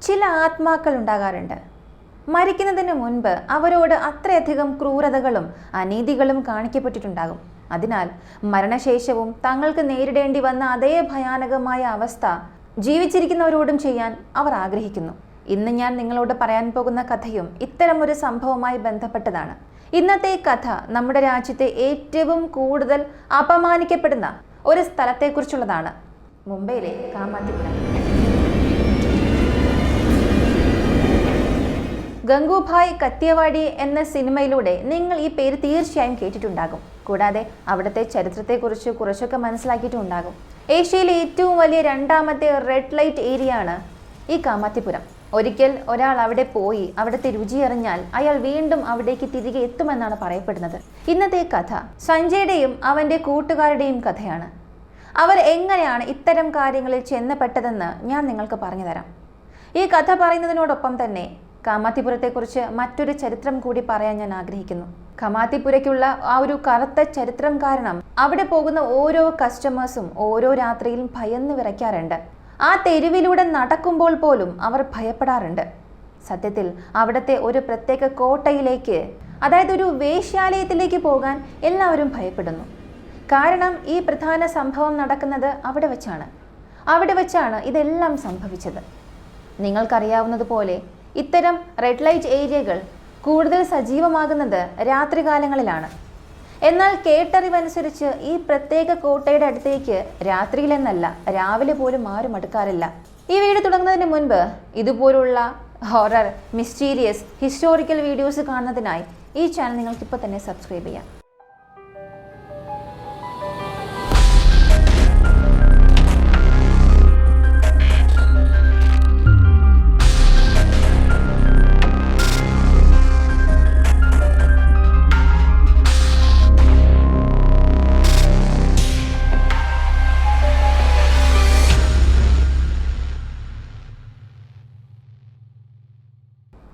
ചില ആത്മാക്കൾ ഉണ്ടാകാറുണ്ട്. മരിക്കുന്നതിന് മുൻപ് അവരോട് അത്രയധികം ക്രൂരതകളും അനീതികളും കാണിക്കപ്പെട്ടിട്ടുണ്ടാകും. അതിനാൽ മരണശേഷവും തങ്ങൾക്ക് നേരിടേണ്ടി വന്ന അതേ ഭയാനകമായ അവസ്ഥ ജീവിച്ചിരിക്കുന്നവരോടും ചെയ്യാൻ അവർ ആഗ്രഹിക്കുന്നു. ഇന്ന് ഞാൻ നിങ്ങളോട് പറയാൻ പോകുന്ന കഥയും ഇത്തരമൊരു സംഭവവുമായി ബന്ധപ്പെട്ടതാണ്. ഇന്നത്തെ കഥ നമ്മുടെ രാജ്യത്തെ ഏറ്റവും കൂടുതൽ അപമാനിക്കപ്പെടുന്ന ഒരു സ്ഥലത്തെക്കുറിച്ചുള്ളതാണ്. മുംബൈയിലെ കാമാത്തിപുരം. ഗംഗൂഭായ് കത്തിയവാടി എന്ന സിനിമയിലൂടെ നിങ്ങൾ ഈ പേര് തീർച്ചയായും കേട്ടിട്ടുണ്ടാകും. കൂടാതെ അവിടുത്തെ ചരിത്രത്തെക്കുറിച്ച് കുറച്ചൊക്കെ മനസ്സിലാക്കിയിട്ടുണ്ടാകും. ഏഷ്യയിലെ ഏറ്റവും വലിയ രണ്ടാമത്തെ റെഡ് ലൈറ്റ് ഏരിയ ആണ് ഈ കാമാത്തിപുരം. ഒരിക്കൽ ഒരാൾ അവിടെ പോയി അവിടുത്തെ രുചി അറിഞ്ഞാൽ അയാൾ വീണ്ടും അവിടേക്ക് തിരികെ എത്തുമെന്നാണ് പറയപ്പെടുന്നത്. ഇന്നത്തെ കഥ സഞ്ജയുടെയും അവൻ്റെ കൂട്ടുകാരുടെയും കഥയാണ്. അവർ എങ്ങനെയാണ് ഇത്തരം കാര്യങ്ങളിൽ ചെന്നപ്പെട്ടതെന്ന് ഞാൻ നിങ്ങൾക്ക് പറഞ്ഞു തരാം. ഈ കഥ പറയുന്നതിനോടൊപ്പം തന്നെ കാമാത്തിപുരത്തെക്കുറിച്ച് മറ്റൊരു ചരിത്രം കൂടി പറയാൻ ഞാൻ ആഗ്രഹിക്കുന്നു. കാമാത്തിപുരയ്ക്കുള്ള ആ ഒരു കറുത്ത ചരിത്രം കാരണം അവിടെ പോകുന്ന ഓരോ കസ്റ്റമേഴ്സും ഓരോ രാത്രിയിലും ഭയന്ന് വിറയ്ക്കാറുണ്ട്. ആ തെരുവിലൂടെ നടക്കുമ്പോൾ പോലും അവർ ഭയപ്പെടാറുണ്ട്. സത്യത്തിൽ അവിടുത്തെ ഒരു പ്രത്യേക കോട്ടയിലേക്ക്, അതായത് ഒരു വേശ്യാലയത്തിലേക്ക് പോകാൻ എല്ലാവരും ഭയപ്പെടുന്നു. കാരണം ഈ പ്രധാന സംഭവം നടക്കുന്നത് അവിടെ വെച്ചാണ് ഇതെല്ലാം സംഭവിച്ചത്. നിങ്ങൾക്കറിയാവുന്നതുപോലെ ഇത്തരം റെഡ് ലൈറ്റ് ഏരിയകൾ കൂടുതൽ സജീവമാകുന്നത് രാത്രികാലങ്ങളിലാണ്. എന്നാൽ കേട്ടറിവനുസരിച്ച് ഈ പ്രത്യേക കോട്ടയുടെ അടുത്തേക്ക് രാത്രിയിലെന്നല്ല രാവിലെ പോലും ആരും അടുക്കാറില്ല. ഈ വീഡിയോ തുടങ്ങുന്നതിന് മുൻപ് ഇതുപോലുള്ള ഹൊറർ, മിസ്റ്റീരിയസ്, ഹിസ്റ്റോറിക്കൽ വീഡിയോസ് കാണുന്നതിനായി ഈ ചാനൽ നിങ്ങൾക്കിപ്പോൾ തന്നെ സബ്സ്ക്രൈബ് ചെയ്യാം.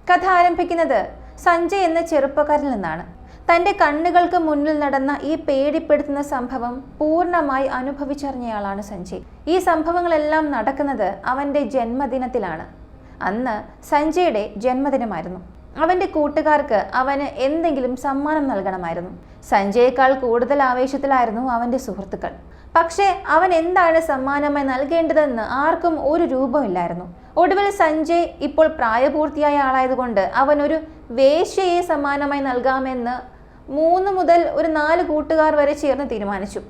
കഥ ആരംഭിക്കുന്നത് സഞ്ജയ് എന്ന ചെറുപ്പക്കാരിൽ നിന്നാണ്. തൻ്റെ കണ്ണുകൾക്ക് മുന്നിൽ നടന്ന ഈ പേടിപ്പെടുത്തുന്ന സംഭവം പൂർണ്ണമായി അനുഭവിച്ചറിഞ്ഞയാളാണ് സഞ്ജയ്. ഈ സംഭവങ്ങളെല്ലാം നടക്കുന്നത് അവൻ്റെ ജന്മദിനത്തിലാണ്. അന്ന് സഞ്ജയുടെ ജന്മദിനമായിരുന്നു. അവൻ്റെ കൂട്ടുകാർക്ക് അവന് എന്തെങ്കിലും സമ്മാനം നൽകണമായിരുന്നു. സഞ്ജയേക്കാൾ കൂടുതൽ ആവേശത്തിലായിരുന്നു അവൻ്റെ സുഹൃത്തുക്കൾ. പക്ഷേ അവൻ എന്താണ് സമ്മാനമായി നൽകേണ്ടതെന്ന് ആർക്കും ഒരു രൂപമില്ലായിരുന്നു. ഒടുവിൽ സഞ്ജയ് ഇപ്പോൾ പ്രായപൂർത്തിയായ ആളായതുകൊണ്ട് അവനൊരു വേശ്യയെ സമ്മാനമായി നൽകാമെന്ന് 3 മുതൽ 4 കൂട്ടുകാർ വരെ ചേർന്ന് തീരുമാനിച്ചു.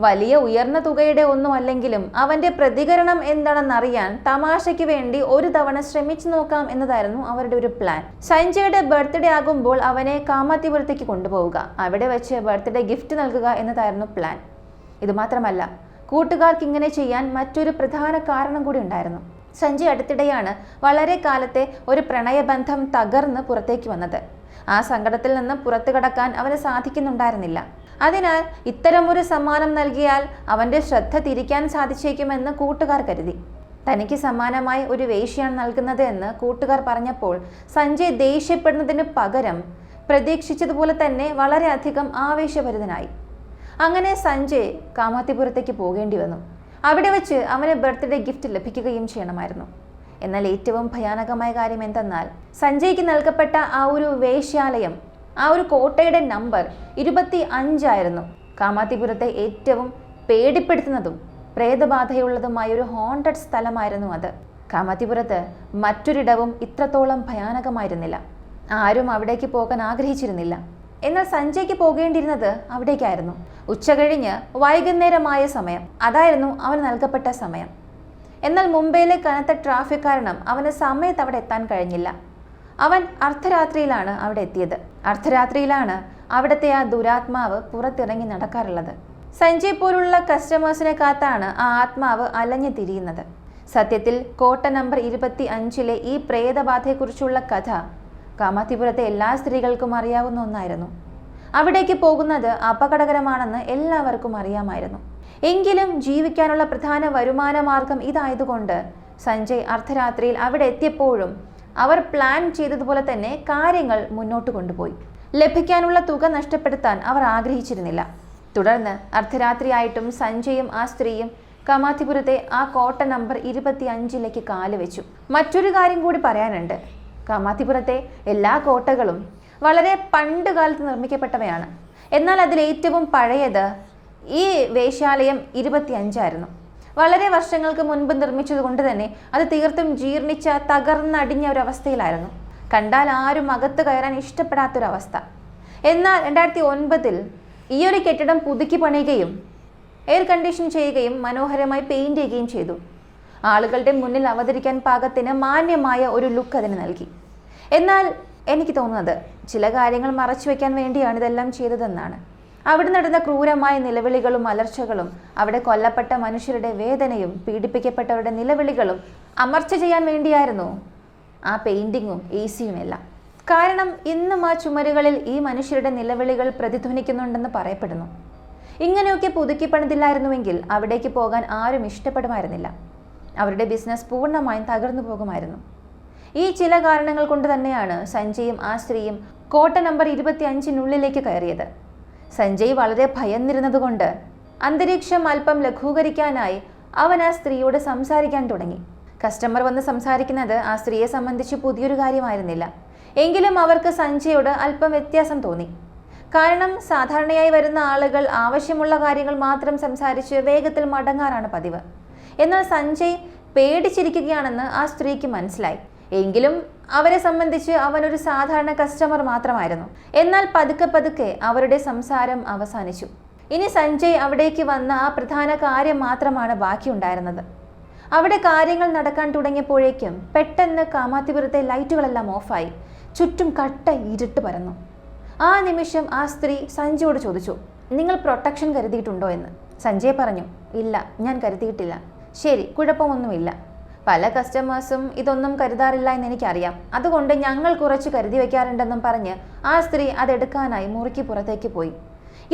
വലിയ ഉയർന്ന തുകയുടെ ഒന്നും അല്ലെങ്കിലും അവൻ്റെ പ്രതികരണം എന്താണെന്നറിയാൻ തമാശയ്ക്ക് വേണ്ടി ഒരു തവണ ശ്രമിച്ചു നോക്കാം എന്നതായിരുന്നു അവരുടെ ഒരു പ്ലാൻ. സഞ്ജയുടെ ബർത്ത്ഡേ ആകുമ്പോൾ അവനെ കാമാത്തിപുരത്തേക്ക് കൊണ്ടുപോവുക, അവിടെ വെച്ച് ബർത്ത്ഡേ ഗിഫ്റ്റ് നൽകുക എന്നതായിരുന്നു പ്ലാൻ. ഇതുമാത്രമല്ല, കൂട്ടുകാർക്ക് ഇങ്ങനെ ചെയ്യാൻ മറ്റൊരു പ്രധാന കാരണം കൂടി ഉണ്ടായിരുന്നു. സഞ്ജയ് അടുത്തിടെയാണ് വളരെ കാലത്തെ ഒരു പ്രണയബന്ധം തകർന്ന് പുറത്തേക്ക് വന്നത്. ആ സങ്കടത്തിൽ നിന്ന് പുറത്തു കടക്കാൻ അവന് സാധിക്കുന്നുണ്ടായിരുന്നില്ല. അതിനാൽ ഇത്തരമൊരു സമ്മാനം നൽകിയാൽ അവൻ്റെ ശ്രദ്ധ തിരിക്കാൻ സാധിച്ചേക്കുമെന്ന് കൂട്ടുകാർ കരുതി. തനിക്ക് സമ്മാനമായി ഒരു വേശ്യയാണ് നൽകുന്നത് എന്ന് കൂട്ടുകാർ പറഞ്ഞപ്പോൾ സഞ്ജയ് ദേഷ്യപ്പെടുന്നതിന് പകരം പ്രതീക്ഷിച്ചതുപോലെ തന്നെ വളരെയധികം ആവേശഭരിതനായി. അങ്ങനെ സഞ്ജയ് കാമാത്തിപുരത്തേക്ക് പോകേണ്ടി വന്നു. അവിടെ വെച്ച് അവന് ബർത്ത്ഡേ ഗിഫ്റ്റ് ലഭിക്കുകയും ചെയ്യണമായിരുന്നു. എന്നാൽ ഏറ്റവും ഭയാനകമായ കാര്യം എന്തെന്നാൽ സഞ്ജയ്ക്ക് നൽകപ്പെട്ട ആ ഒരു വേശ്യാലയം, ആ ഒരു കോട്ടയുടെ നമ്പർ 25 ആയിരുന്നു. കാമാത്തിപുരത്തെ ഏറ്റവും പേടിപ്പെടുത്തുന്നതും പ്രേതബാധയുള്ളതുമായ ഒരു ഹോണ്ടഡ് സ്ഥലമായിരുന്നു അത്. കാമാത്തിപുരത്ത് മറ്റൊരിടവും ഇത്രത്തോളം ഭയാനകമായിരുന്നില്ല. ആരും അവിടേക്ക് പോകാൻ ആഗ്രഹിച്ചിരുന്നില്ല. എന്നാൽ സഞ്ജയ്ക്ക് പോകേണ്ടിയിരുന്നത് അവിടേക്കായിരുന്നു. ഉച്ചകഴിഞ്ഞ് വൈകുന്നേരമായ സമയം, അതായിരുന്നു അവന് നൽകപ്പെട്ട സമയം. എന്നാൽ മുംബൈയിലെ കനത്ത ട്രാഫിക് കാരണം അവന് സമയത്ത് അവിടെ എത്താൻ കഴിഞ്ഞില്ല. അവൻ അർദ്ധരാത്രിയിലാണ് അവിടെ എത്തിയത്. അർദ്ധരാത്രിയിലാണ് അവിടുത്തെ ആ ദുരാത്മാവ് പുറത്തിറങ്ങി നടക്കാറുള്ളത്. സഞ്ജയ് പോലുള്ള കസ്റ്റമേഴ്സിനെ കാത്താണ് ആ ആത്മാവ് അലഞ്ഞു തിരിയുന്നത്. സത്യത്തിൽ കോട്ട നമ്പർ 25-ലെ ഈ പ്രേതബാധയെക്കുറിച്ചുള്ള കഥ കാമാത്തിപുരത്തെ എല്ലാ സ്ത്രീകൾക്കും അറിയാവുന്ന ഒന്നായിരുന്നു. അവിടേക്ക് പോകുന്നത് അപകടകരമാണെന്ന് എല്ലാവർക്കും അറിയാമായിരുന്നു. എങ്കിലും ജീവിക്കാനുള്ള പ്രധാന വരുമാന മാർഗം ഇതായതുകൊണ്ട് സഞ്ജയ് അർദ്ധരാത്രിയിൽ അവിടെ എത്തിയപ്പോഴും അവർ പ്ലാൻ ചെയ്തതുപോലെ തന്നെ കാര്യങ്ങൾ മുന്നോട്ട് കൊണ്ടുപോയി. ലഭിക്കാനുള്ള തുക നഷ്ടപ്പെടുത്താൻ അവർ ആഗ്രഹിച്ചിരുന്നില്ല. തുടർന്ന് അർദ്ധരാത്രിയായിട്ടും സഞ്ജയും ആ സ്ത്രീയും കാമാത്തിപുരത്തെ ആ കോട്ട നമ്പർ 25 കാല് വെച്ചു. മറ്റൊരു കാര്യം കൂടി പറയാനുണ്ട്. കാമാത്തിപുരത്തെ എല്ലാ കോട്ടകളും വളരെ പണ്ട് കാലത്ത് നിർമ്മിക്കപ്പെട്ടവയാണ്. എന്നാൽ അതിലേറ്റവും പഴയത് ഈ വേശ്യാലയം 25 വളരെ വർഷങ്ങൾക്ക് മുൻപ് നിർമ്മിച്ചതുകൊണ്ട് തന്നെ അത് തീർത്തും ജീർണിച്ച തകർന്നടിഞ്ഞ ഒരവസ്ഥയിലായിരുന്നു. കണ്ടാൽ ആരും അകത്ത് കയറാൻ ഇഷ്ടപ്പെടാത്തൊരവസ്ഥ. എന്നാൽ 2009 ഈ ഒരു കെട്ടിടം പുതുക്കി പണിയുകയും എയർ കണ്ടീഷൻ ചെയ്യുകയും മനോഹരമായി പെയിന്റ് ചെയ്യുകയും ചെയ്തു. ആളുകളുടെ മുന്നിൽ അവതരിക്കാൻ പാകത്തിന് മാന്യമായ ഒരു ലുക്ക് അതിന് നൽകി. എന്നാൽ എനിക്ക് തോന്നുന്നത് ചില കാര്യങ്ങൾ മറച്ചു വയ്ക്കാൻ വേണ്ടിയാണ് ഇതെല്ലാം ചെയ്തതെന്നാണ്. അവിടെ നടന്ന ക്രൂരമായ നിലവിളികളും അലർച്ചകളും, അവിടെ കൊല്ലപ്പെട്ട മനുഷ്യരുടെ വേദനയും പീഡിപ്പിക്കപ്പെട്ടവരുടെ നിലവിളികളും അമർച്ച ചെയ്യാൻ വേണ്ടിയായിരുന്നു ആ പെയിന്റിങ്ങും AC-യും എല്ലാം. കാരണം ഇന്നും ആ ചുമരുകളിൽ ഈ മനുഷ്യരുടെ നിലവിളികൾ പ്രതിധ്വനിക്കുന്നുണ്ടെന്ന് പറയപ്പെടുന്നു. ഇങ്ങനെയൊക്കെ പുതുക്കി പണിതില്ലായിരുന്നുവെങ്കിൽ അവിടേക്ക് പോകാൻ ആരും ഇഷ്ടപ്പെടുമായിരുന്നില്ല. അവരുടെ ബിസിനസ് പൂർണ്ണമായും തകർന്നു പോകുമായിരുന്നു. ഈ ചില കാരണങ്ങൾ കൊണ്ട് തന്നെയാണ് സഞ്ജയും ആ സ്ത്രീയും കോട്ട നമ്പർ 25 കയറിയത്. സഞ്ജയ് വളരെ ഭയന്നിരുന്നതുകൊണ്ട് അന്തരീക്ഷം അല്പം ലഘൂകരിക്കാനായി അവൻ ആ സ്ത്രീയോട് സംസാരിക്കാൻ തുടങ്ങി. കസ്റ്റമർ വന്ന് സംസാരിക്കുന്നത് ആ സ്ത്രീയെ സംബന്ധിച്ച് പുതിയൊരു കാര്യമായിരുന്നില്ല. എങ്കിലും അവർക്ക് സഞ്ജയോട് അല്പം വ്യത്യാസം തോന്നി. കാരണം സാധാരണയായി വരുന്ന ആളുകൾ ആവശ്യമുള്ള കാര്യങ്ങൾ മാത്രം സംസാരിച്ച് വേഗത്തിൽ മടങ്ങാറാണ് പതിവ്. എന്നാൽ സഞ്ജയ് പേടിച്ചിരിക്കുകയാണെന്ന് ആ സ്ത്രീക്ക് മനസ്സിലായി. എങ്കിലും അവരെ സംബന്ധിച്ച് അവനൊരു സാധാരണ കസ്റ്റമർ മാത്രമായിരുന്നു. എന്നാൽ പതുക്കെ പതുക്കെ അവരുടെ സംസാരം അവസാനിച്ചു. ഇനി സഞ്ജയ് അവിടേക്ക് വന്ന ആ പ്രധാന കാര്യം മാത്രമാണ് ബാക്കിയുണ്ടായിരുന്നത്. അവിടെ കാര്യങ്ങൾ നടക്കാൻ തുടങ്ങിയപ്പോഴേക്കും പെട്ടെന്ന് കാമാത്തിപുരത്തെ ലൈറ്റുകളെല്ലാം ഓഫായി. ചുറ്റും കട്ട ഇരുട്ട് പരന്നു. ആ നിമിഷം ആ സ്ത്രീ സഞ്ജയോട് ചോദിച്ചു, നിങ്ങൾ പ്രൊട്ടക്ഷൻ കരുതിയിട്ടുണ്ടോ എന്ന്. സഞ്ജയ് പറഞ്ഞു, ഇല്ല, ഞാൻ കരുതിയിട്ടില്ല. ശരി, കുഴപ്പമൊന്നുമില്ല. പല കസ്റ്റമേഴ്സും ഇതൊന്നും കരുതാറില്ല എന്ന് എനിക്കറിയാം. അതുകൊണ്ട് ഞങ്ങൾ കുറച്ച് കരുതി വയ്ക്കാറുണ്ടെന്നും പറഞ്ഞ് ആ സ്ത്രീ അതെടുക്കാനായി മുറിക്ക് പുറത്തേക്ക് പോയി.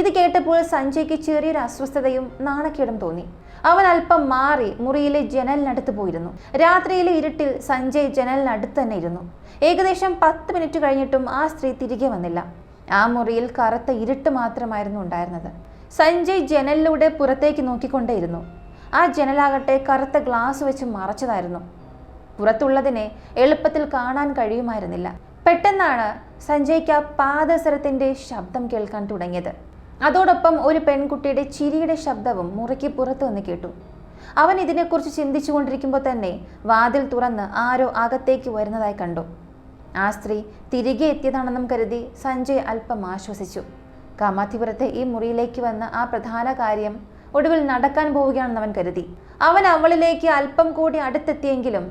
ഇത് കേട്ടപ്പോൾ സഞ്ജയ്ക്ക് ചെറിയൊരു അസ്വസ്ഥതയും നാണക്കേടും തോന്നി. അവൻ അല്പം മാറി മുറിയിലെ ജനലിനടുത്ത് പോയിരുന്നു. രാത്രിയിലെ ഇരുട്ടിൽ സഞ്ജയ് ജനലിനടുത്ത് തന്നെ ഇരുന്നു. ഏകദേശം 10 മിനിറ്റ് കഴിഞ്ഞിട്ടും ആ സ്ത്രീ തിരികെ വന്നില്ല. ആ മുറിയിൽ കറുത്ത ഇരുട്ട് മാത്രമായിരുന്നു ഉണ്ടായിരുന്നത്. സഞ്ജയ് ജനലിലൂടെ പുറത്തേക്ക് നോക്കിക്കൊണ്ടേയിരുന്നു. ആ ജനലാകട്ടെ കറുത്ത ഗ്ലാസ് വെച്ച് മറച്ചതായിരുന്നു. പുറത്തുള്ളതിനെ എളുപ്പത്തിൽ കാണാൻ കഴിയുമായിരുന്നില്ല. പെട്ടെന്നാണ് സഞ്ജയ്ക്ക് ആ പാദസരത്തിന്റെ ശബ്ദം കേൾക്കാൻ തുടങ്ങിയത്. അതോടൊപ്പം ഒരു പെൺകുട്ടിയുടെ ചിരിയുടെ ശബ്ദവും മുറിക്ക് പുറത്തു നിന്ന് കേട്ടു. അവൻ ഇതിനെക്കുറിച്ച് ചിന്തിച്ചു കൊണ്ടിരിക്കുമ്പോൾ തന്നെ വാതിൽ തുറന്ന് ആരോ അകത്തേക്ക് വരുന്നതായി കണ്ടു. ആ സ്ത്രീ തിരികെ എത്തിയതാണെന്നും കരുതി സഞ്ജയ് അല്പം ആശ്വസിച്ചു. കാമാത്തിപുരത്തെ ഈ മുറിയിലേക്ക് വന്ന ആ പ്രധാന കാര്യം ഒടുവിൽ നടക്കാൻ പോവുകയാണെന്ന് അവൻ കരുതി. അവൻ അവളിലേക്ക് അല്പം കൂടി അടുത്തെത്തിയെങ്കിലും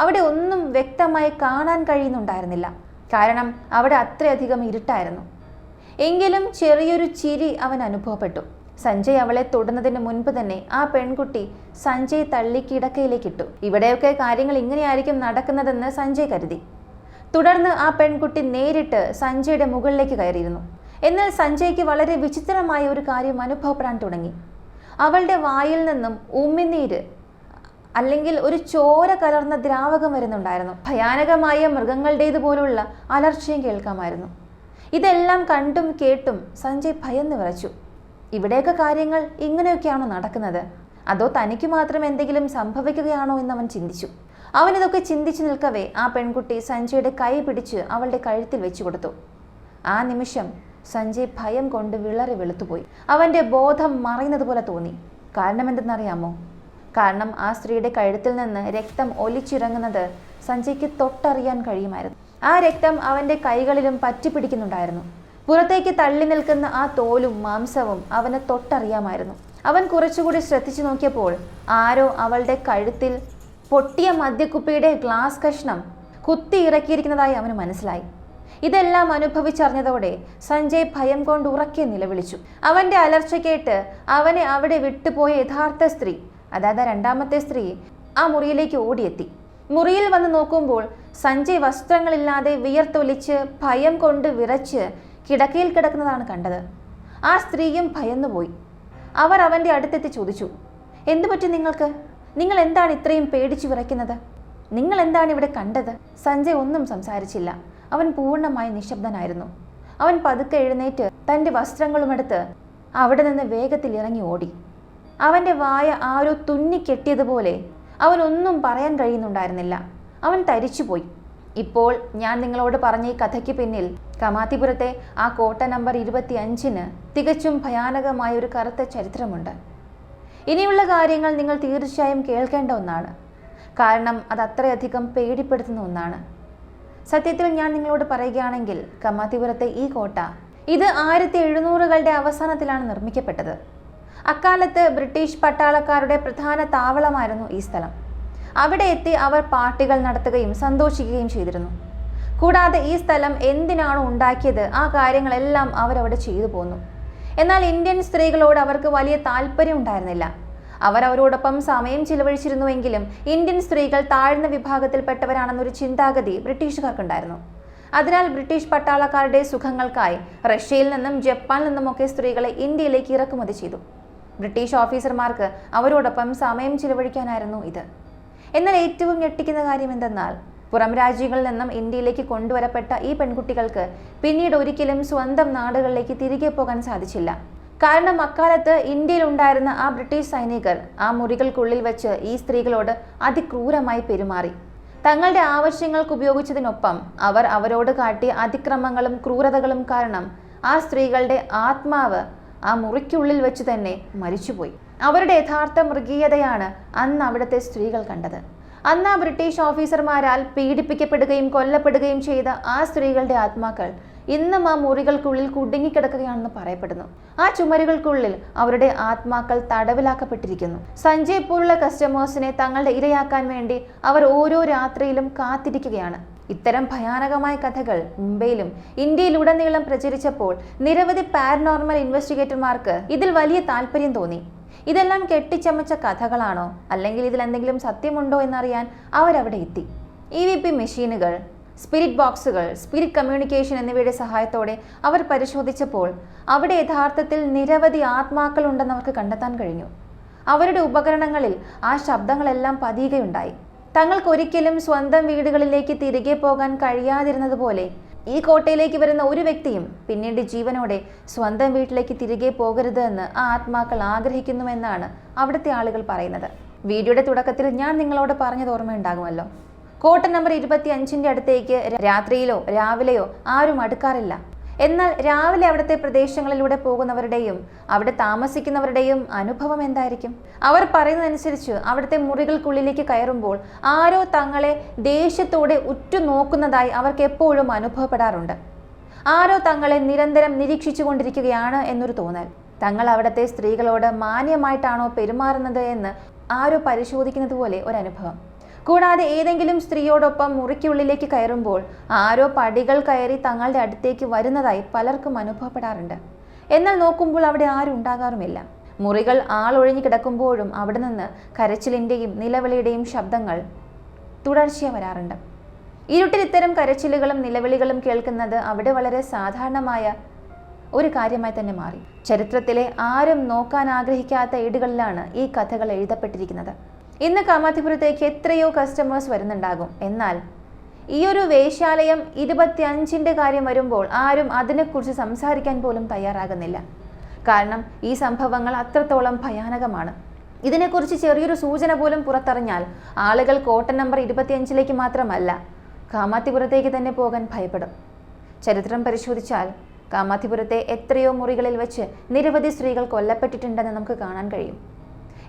അവിടെ ഒന്നും വ്യക്തമായി കാണാൻ കഴിയുന്നുണ്ടായിരുന്നില്ല. കാരണം അവിടെ അത്രയധികം ഇരുട്ടായിരുന്നു. എങ്കിലും ചെറിയൊരു ചിരി അവൻ അനുഭവപ്പെട്ടു. സഞ്ജയ് അവളെ തൊടുന്നതിന് മുൻപ് തന്നെ ആ പെൺകുട്ടി സഞ്ജയ് തള്ളി കിടക്കയിലേക്കിട്ടു. ഇവിടെയൊക്കെ കാര്യങ്ങൾ ഇങ്ങനെയായിരിക്കും നടക്കുന്നതെന്ന് സഞ്ജയ് കരുതി. തുടർന്ന് ആ പെൺകുട്ടി നേരിട്ട് സഞ്ജയുടെ മുകളിലേക്ക് കയറിയിരുന്നു. എന്നാൽ സഞ്ജയ്ക്ക് വളരെ വിചിത്രമായ ഒരു കാര്യം അനുഭവപ്പെടാൻ തുടങ്ങി. അവളുടെ വായിൽ നിന്നും ഉമിനീര് അല്ലെങ്കിൽ ഒരു ചോര കലർന്ന ദ്രാവകം വരുന്നുണ്ടായിരുന്നു. ഭയാനകമായ മൃഗങ്ങളുടേതുപോലുള്ള അലർച്ചയും കേൾക്കാമായിരുന്നു. ഇതെല്ലാം കണ്ടും കേട്ടും സഞ്ജയ് ഭയന്ന് വിറച്ചു. ഇവിടെയൊക്കെ കാര്യങ്ങൾ ഇങ്ങനെയൊക്കെയാണോ നടക്കുന്നത്? അതോ തനിക്ക് മാത്രം എന്തെങ്കിലും സംഭവിക്കുകയാണോ എന്നവൻ ചിന്തിച്ചു. അവനിതൊക്കെ ചിന്തിച്ചു നിൽക്കവേ ആ പെൺകുട്ടി സഞ്ജയുടെ കൈ പിടിച്ച് അവളുടെ കഴുത്തിൽ വെച്ചു കൊടുത്തു. ആ നിമിഷം സഞ്ജയ് ഭയം കൊണ്ട് വിളറി വെളുത്തുപോയി. അവൻ്റെ ബോധം മറയുന്നത് പോലെ തോന്നി. കാരണം എന്തെന്നറിയാമോ? കാരണം ആ സ്ത്രീയുടെ കഴുത്തിൽ നിന്ന് രക്തം ഒലിച്ചിറങ്ങുന്നത് സഞ്ജയ്ക്ക് തൊട്ടറിയാൻ കഴിയുമായിരുന്നു. ആ രക്തം അവൻ്റെ കൈകളിലും പറ്റിപ്പിടിക്കുന്നുണ്ടായിരുന്നു. പുറത്തേക്ക് തള്ളി നിൽക്കുന്ന ആ തോലും മാംസവും അവന് തൊട്ടറിയാമായിരുന്നു. അവൻ കുറച്ചുകൂടി ശ്രദ്ധിച്ചു നോക്കിയപ്പോൾ ആരോ അവളുടെ കഴുത്തിൽ പൊട്ടിയ മദ്യക്കുപ്പിയുടെ ഗ്ലാസ് കഷ്ണം കുത്തി ഇറക്കിയിരിക്കുന്നതായി അവന് മനസ്സിലായി. ഇതെല്ലാം അനുഭവിച്ചറിഞ്ഞതോടെ സഞ്ജയ് ഭയം കൊണ്ട് ഉറക്കെ നിലവിളിച്ചു. അവൻ്റെ അലർച്ച കേട്ട് അവനെ അവിടെ വിട്ടുപോയ യഥാർത്ഥ സ്ത്രീ, അതായത് രണ്ടാമത്തെ സ്ത്രീ, ആ മുറിയിലേക്ക് ഓടിയെത്തി. മുറിയിൽ വന്ന് നോക്കുമ്പോൾ സഞ്ജയ് വസ്ത്രങ്ങളില്ലാതെ വിയർത്തൊലിച്ച് ഭയം കൊണ്ട് വിറച്ച് കിടക്കയിൽ കിടക്കുന്നതാണ് കണ്ടത്. ആ സ്ത്രീയും ഭയന്നുപോയി. അവർ അവൻ്റെ അടുത്തെത്തി ചോദിച്ചു, എന്തു പറ്റി നിങ്ങൾക്ക്? നിങ്ങൾ എന്താണ് ഇത്രയും പേടിച്ചു വിറയ്ക്കുന്നത്? നിങ്ങൾ എന്താണ് ഇവിടെ കണ്ടത്? സഞ്ജയ് ഒന്നും സംസാരിച്ചില്ല. അവൻ പൂർണ്ണമായി നിശബ്ദനായിരുന്നു. അവൻ പതുക്കെ എഴുന്നേറ്റ് തൻ്റെ വസ്ത്രങ്ങളുമെടുത്ത് അവിടെ നിന്ന് വേഗത്തിൽ ഇറങ്ങി ഓടി. അവൻ്റെ വായ ആരോ തുന്നിക്കെട്ടിയതുപോലെ അവനൊന്നും പറയാൻ കഴിയുന്നുണ്ടായിരുന്നില്ല. അവൻ തരിച്ചുപോയി. ഇപ്പോൾ ഞാൻ നിങ്ങളോട് പറഞ്ഞ ഈ കഥയ്ക്ക് പിന്നിൽ കമാത്തിപുരത്തെ ആ കോട്ട നമ്പർ 25 തികച്ചും ഭയാനകമായ ഒരു കറുത്ത ചരിത്രമുണ്ട്. ഇനിയുള്ള കാര്യങ്ങൾ നിങ്ങൾ തീർച്ചയായും കേൾക്കേണ്ട ഒന്നാണ്. കാരണം അത് അത്രയധികം പേടിപ്പെടുത്തുന്ന ഒന്നാണ്. സത്യത്തിൽ ഞാൻ നിങ്ങളോട് പറയുകയാണെങ്കിൽ കമാത്തിപുരത്തെ ഈ കോട്ട ഇത് 1700കളുടെ അവസാനത്തിലാണ് നിർമ്മിക്കപ്പെട്ടത്. അക്കാലത്ത് ബ്രിട്ടീഷ് പട്ടാളക്കാരുടെ പ്രധാന താവളമായിരുന്നു ഈ സ്ഥലം. അവിടെ എത്തി അവർ പാർട്ടികൾ നടത്തുകയും സന്തോഷിക്കുകയും ചെയ്തിരുന്നു. കൂടാതെ ഈ സ്ഥലം എന്തിനാണോ ഉണ്ടാക്കിയത് ആ കാര്യങ്ങളെല്ലാം അവരവിടെ ചെയ്തു പോന്നു. എന്നാൽ ഇന്ത്യൻ സ്ത്രീകളോട് അവർക്ക് വലിയ താല്പര്യം ഉണ്ടായിരുന്നില്ല. അവരോടൊപ്പം സമയം ചിലവഴിച്ചിരുന്നുവെങ്കിലും ഇന്ത്യൻ സ്ത്രീകൾ താഴ്ന്ന വിഭാഗത്തിൽപ്പെട്ടവരാണെന്നൊരു ചിന്താഗതി ബ്രിട്ടീഷുകാർക്കുണ്ടായിരുന്നു. അതിനാൽ ബ്രിട്ടീഷ് പട്ടാളക്കാരുടെ സുഖങ്ങൾക്കായി റഷ്യയിൽ നിന്നും ജപ്പാനിൽ നിന്നുമൊക്കെ സ്ത്രീകളെ ഇന്ത്യയിലേക്ക് ഇറക്കുമതി ചെയ്തു. ബ്രിട്ടീഷ് ഓഫീസർമാർക്ക് അവരോടൊപ്പം സമയം ചിലവഴിക്കാനായിരുന്നു ഇത്. എന്നാൽ ഏറ്റവും ഞെട്ടിക്കുന്ന കാര്യം എന്തെന്നാൽ പുറം രാജ്യങ്ങളിൽ നിന്നും ഇന്ത്യയിലേക്ക് കൊണ്ടുവരപ്പെട്ട ഈ പെൺകുട്ടികൾക്ക് പിന്നീട് ഒരിക്കലും സ്വന്തം നാടുകളിലേക്ക് തിരികെ പോകാൻ സാധിച്ചില്ല. കാരണം അക്കാലത്ത് ഇന്ത്യയിൽ ഉണ്ടായിരുന്ന ആ ബ്രിട്ടീഷ് സൈനികർ ആ മുറികൾക്കുള്ളിൽ വെച്ച് ഈ സ്ത്രീകളോട് അതിക്രൂരമായി പെരുമാറി. തങ്ങളുടെ ആവശ്യങ്ങൾക്ക് ഉപയോഗിച്ചതിനൊപ്പം അവർ അവരോട് കാട്ടിയ അതിക്രമങ്ങളും ക്രൂരതകളും കാരണം ആ സ്ത്രീകളുടെ ആത്മാവ് ആ മുറിക്കുള്ളിൽ വെച്ച് തന്നെ മരിച്ചുപോയി. അവരുടെ യഥാർത്ഥ മൃഗീയതയാണ് അന്ന് അവിടുത്തെ സ്ത്രീകൾ കണ്ടത്. അന്ന് ആ ബ്രിട്ടീഷ് ഓഫീസർമാരാൽ പീഡിപ്പിക്കപ്പെടുകയും കൊല്ലപ്പെടുകയും ചെയ്ത ആ സ്ത്രീകളുടെ ആത്മാക്കൾ ഇന്നും ആ മുറികൾക്കുള്ളിൽ കുടുങ്ങിക്കിടക്കുകയാണെന്ന് പറയപ്പെടുന്നു. ആ ചുമരുകൾക്കുള്ളിൽ അവരുടെ ആത്മാക്കൾ തടവിലാക്കപ്പെട്ടിരിക്കുന്നു. സഞ്ജയ് പോലുള്ള കസ്റ്റമേഴ്സിനെ തങ്ങളുടെ ഇരയാക്കാൻ വേണ്ടി അവർ ഓരോ രാത്രിയിലും കാത്തിരിക്കുകയാണ്. ഇത്തരം ഭയാനകമായ കഥകൾ മുംബൈയിലും ഇന്ത്യയിലുടനീളം പ്രചരിച്ചപ്പോൾ നിരവധി പാരനോർമൽ ഇൻവെസ്റ്റിഗേറ്റർമാർക്ക് ഇതിൽ വലിയ താല്പര്യം തോന്നി. ഇതെല്ലാം കെട്ടിച്ചമച്ച കഥകളാണോ, അല്ലെങ്കിൽ ഇതിൽ എന്തെങ്കിലും സത്യമുണ്ടോ എന്നറിയാൻ അവരവിടെ എത്തി. EVP മെഷീനുകൾ, സ്പിരിറ്റ് ബോക്സുകൾ, സ്പിരിറ്റ് കമ്മ്യൂണിക്കേഷൻ എന്നിവയുടെ സഹായത്തോടെ അവർ പരിശോധിച്ചപ്പോൾ അവിടെ യഥാർത്ഥത്തിൽ നിരവധി ആത്മാക്കൾ ഉണ്ടെന്ന് അവർക്ക് കണ്ടെത്താൻ കഴിഞ്ഞു. അവരുടെ ഉപകരണങ്ങളിൽ ആ ശബ്ദങ്ങളെല്ലാം പതിയുകയുണ്ടായി. തങ്ങൾക്കൊരിക്കലും സ്വന്തം വീടുകളിലേക്ക് തിരികെ പോകാൻ കഴിയാതിരുന്നതുപോലെ ഈ കോട്ടയിലേക്ക് വരുന്ന ഒരു വ്യക്തിയും പിന്നീട് ജീവനോടെ സ്വന്തം വീട്ടിലേക്ക് തിരികെ പോകരുത് എന്ന് ആ ആത്മാക്കൾ ആഗ്രഹിക്കുന്നുവെന്നാണ് അവിടുത്തെ ആളുകൾ പറയുന്നത്. വീഡിയോയുടെ തുടക്കത്തിൽ ഞാൻ നിങ്ങളോട് പറഞ്ഞത് ഓർമ്മയുണ്ടാകുമല്ലോ, കോട്ട നമ്പർ 25 അടുത്തേക്ക് രാത്രിയിലോ രാവിലെയോ ആരും അടുക്കാറില്ല. എന്നാൽ രാവിലെ അവിടുത്തെ പ്രദേശങ്ങളിലൂടെ പോകുന്നവരുടെയും അവിടെ താമസിക്കുന്നവരുടെയും അനുഭവം എന്തായിരിക്കും? അവർ പറയുന്നതനുസരിച്ച് അവിടുത്തെ മുറികൾക്കുള്ളിലേക്ക് കയറുമ്പോൾ ആരോ തങ്ങളെ ദേഷ്യത്തോടെ ഉറ്റുനോക്കുന്നതായി അവർക്ക് എപ്പോഴും അനുഭവപ്പെടാറുണ്ട്. ആരോ തങ്ങളെ നിരന്തരം നിരീക്ഷിച്ചു കൊണ്ടിരിക്കുകയാണ് എന്നൊരു തോന്നൽ. തങ്ങൾ അവിടുത്തെ സ്ത്രീകളോട് മാന്യമായിട്ടാണോ പെരുമാറുന്നത് എന്ന് ആരോ പരിശോധിക്കുന്നത് പോലെ ഒരനുഭവം. കൂടാതെ ഏതെങ്കിലും സ്ത്രീയോടൊപ്പം മുറിക്കുള്ളിലേക്ക് കയറുമ്പോൾ ആരോ പടികൾ കയറി തങ്ങളുടെ അടുത്തേക്ക് വരുന്നതായി പലർക്കും അനുഭവപ്പെടാറുണ്ട്. എന്നാൽ നോക്കുമ്പോൾ അവിടെ ആരും ഉണ്ടാകാറുമില്ല. മുറികൾ ആളൊഴിഞ്ഞു കിടക്കുമ്പോഴും അവിടെ നിന്ന് കരച്ചിലിൻ്റെയും നിലവിളിയുടെയും ശബ്ദങ്ങൾ തുടർച്ചയായി വരാറുണ്ട്. ഇരുട്ടിൽ ഇത്തരം കരച്ചിലുകളും നിലവിളികളും കേൾക്കുന്നത് അവിടെ വളരെ സാധാരണമായ ഒരു കാര്യമായി തന്നെ മാറി. ചരിത്രത്തിലെ ആരും നോക്കാൻ ആഗ്രഹിക്കാത്ത ഏടുകളിലാണ് ഈ കഥകൾ എഴുതപ്പെട്ടിരിക്കുന്നത്. ഇന്ന് കമാത്തിപുരത്തേക്ക് എത്രയോ കസ്റ്റമേഴ്സ് വരുന്നുണ്ടാകും. എന്നാൽ ഈ ഒരു വേശ്യാലയം 25 കാര്യം വരുമ്പോൾ ആരും അതിനെക്കുറിച്ച് സംസാരിക്കാൻ പോലും തയ്യാറാകുന്നില്ല. കാരണം ഈ സംഭവങ്ങൾ അത്രത്തോളം ഭയാനകമാണ്. ഇതിനെക്കുറിച്ച് ചെറിയൊരു സൂചന പോലും പുറത്തറിഞ്ഞാൽ ആളുകൾ കോട്ട നമ്പർ 25 മാത്രമല്ല കമാത്തിപുരത്തേക്ക് തന്നെ പോകാൻ ഭയപ്പെടും. ചരിത്രം പരിശോധിച്ചാൽ കമാത്തിപുരത്തെ എത്രയോ മുറികളിൽ വെച്ച് നിരവധി സ്ത്രീകൾ കൊല്ലപ്പെട്ടിട്ടുണ്ടെന്ന് നമുക്ക് കാണാൻ കഴിയും.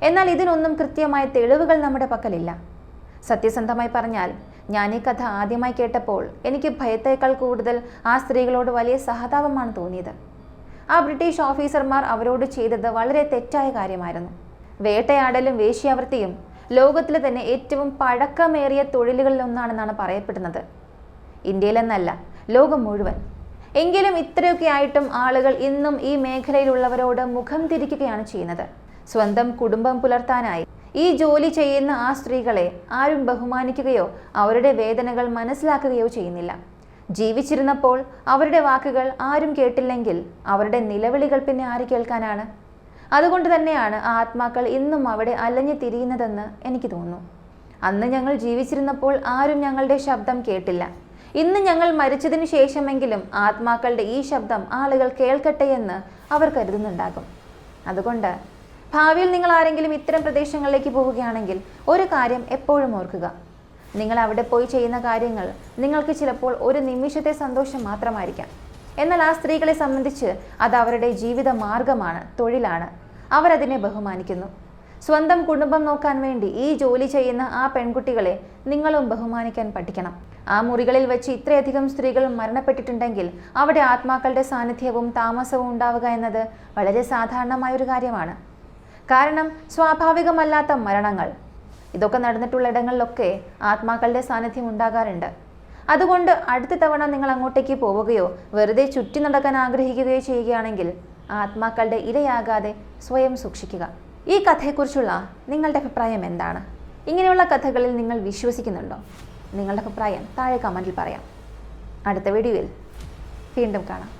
എന്നാൽ ഇതിനൊന്നും കൃത്യമായ തെളിവുകൾ നമ്മുടെ പക്കലില്ല. സത്യസന്ധമായി പറഞ്ഞാൽ ഞാൻ ഈ കഥ ആദ്യമായി കേട്ടപ്പോൾ എനിക്ക് ഭയത്തേക്കാൾ കൂടുതൽ ആ സ്ത്രീകളോട് വലിയ സഹതാപമാണ് തോന്നിയത്. ആ ബ്രിട്ടീഷ് ഓഫീസർമാർ അവരോട് ചെയ്തത് വളരെ തെറ്റായ കാര്യമായിരുന്നു. വേട്ടയാടലും വേശ്യാവൃത്തിയും ലോകത്തിലെ തന്നെ ഏറ്റവും പഴക്കമേറിയ തൊഴിലുകളിലൊന്നാണെന്നാണ് പറയപ്പെടുന്നത്. ഇന്ത്യയിലെന്നല്ല, ലോകം മുഴുവൻ. എങ്കിലും ഇത്രയൊക്കെ ആയിട്ടും ആളുകൾ ഇന്നും ഈ മേഖലയിലുള്ളവരോട് മുഖം തിരിക്കുകയാണ് ചെയ്യുന്നത്. സ്വന്തം കുടുംബം പുലർത്താനായി ഈ ജോലി ചെയ്യുന്ന ആ സ്ത്രീകളെ ആരും ബഹുമാനിക്കുകയോ അവരുടെ വേദനകൾ മനസ്സിലാക്കുകയോ ചെയ്യുന്നില്ല. ജീവിച്ചിരുന്നപ്പോൾ അവരുടെ വാക്കുകൾ ആരും കേട്ടില്ലെങ്കിൽ അവരുടെ നിലവിളികൾ പിന്നെ ആര് കേൾക്കാനാണ്? അതുകൊണ്ട് തന്നെയാണ് ആ ആത്മാക്കൾ ഇന്നും അവിടെ അലഞ്ഞു തിരിയുന്നതെന്ന് എനിക്ക് തോന്നുന്നു. അന്ന് ഞങ്ങൾ ജീവിച്ചിരുന്നപ്പോൾ ആരും ഞങ്ങളുടെ ശബ്ദം കേട്ടില്ല. ഇന്ന് ഞങ്ങൾ മരിച്ചതിന് ശേഷമെങ്കിലും ആത്മാക്കളുടെ ഈ ശബ്ദം ആളുകൾ കേൾക്കട്ടെ എന്ന് അവർ കരുതുന്നുണ്ടാകും. അതുകൊണ്ട് ഭാവിയിൽ നിങ്ങൾ ആരെങ്കിലും ഇത്തരം പ്രദേശങ്ങളിലേക്ക് പോവുകയാണെങ്കിൽ ഒരു കാര്യം എപ്പോഴും ഓർക്കുക. നിങ്ങൾ അവിടെ പോയി ചെയ്യുന്ന കാര്യങ്ങൾ നിങ്ങൾക്ക് ചിലപ്പോൾ ഒരു നിമിഷത്തെ സന്തോഷം മാത്രമായിരിക്കാം. എന്നാൽ ആ സ്ത്രീകളെ സംബന്ധിച്ച് അത് അവരുടെ ജീവിത മാർഗമാണ്, തൊഴിലാണ്. അവരതിനെ ബഹുമാനിക്കുന്നു. സ്വന്തം കുടുംബം നോക്കാൻ വേണ്ടി ഈ ജോലി ചെയ്യുന്ന ആ പെൺകുട്ടികളെ നിങ്ങളും ബഹുമാനിക്കാൻ പഠിക്കണം. ആ മുറികളിൽ വെച്ച് ഇത്രയധികം സ്ത്രീകൾ മരണപ്പെട്ടിട്ടുണ്ടെങ്കിൽ അവിടെ ആത്മാക്കളുടെ സാന്നിധ്യവും താമസവും ഉണ്ടാവുക എന്നത് വളരെ സാധാരണമായൊരു കാര്യമാണ്. കാരണം സ്വാഭാവികമല്ലാത്ത മരണങ്ങൾ ഇതൊക്കെ നടന്നിട്ടുള്ള ഇടങ്ങളിലൊക്കെ ആത്മാക്കളുടെ സാന്നിധ്യം ഉണ്ടാകാറുണ്ട്. അതുകൊണ്ട് അടുത്ത തവണ നിങ്ങൾ അങ്ങോട്ടേക്ക് പോവുകയോ വെറുതെ ചുറ്റി നടക്കാൻ ആഗ്രഹിക്കുകയോ ചെയ്യുകയാണെങ്കിൽ ആത്മാക്കളുടെ ഇരയാകാതെ സ്വയം സൂക്ഷിക്കുക. ഈ കഥയെക്കുറിച്ചുള്ള നിങ്ങളുടെ അഭിപ്രായം എന്താണ്? ഇങ്ങനെയുള്ള കഥകളിൽ നിങ്ങൾ വിശ്വസിക്കുന്നുണ്ടോ? നിങ്ങളുടെ അഭിപ്രായം താഴെ കമൻറ്റിൽ പറയാം. അടുത്ത വീഡിയോയിൽ വീണ്ടും കാണാം.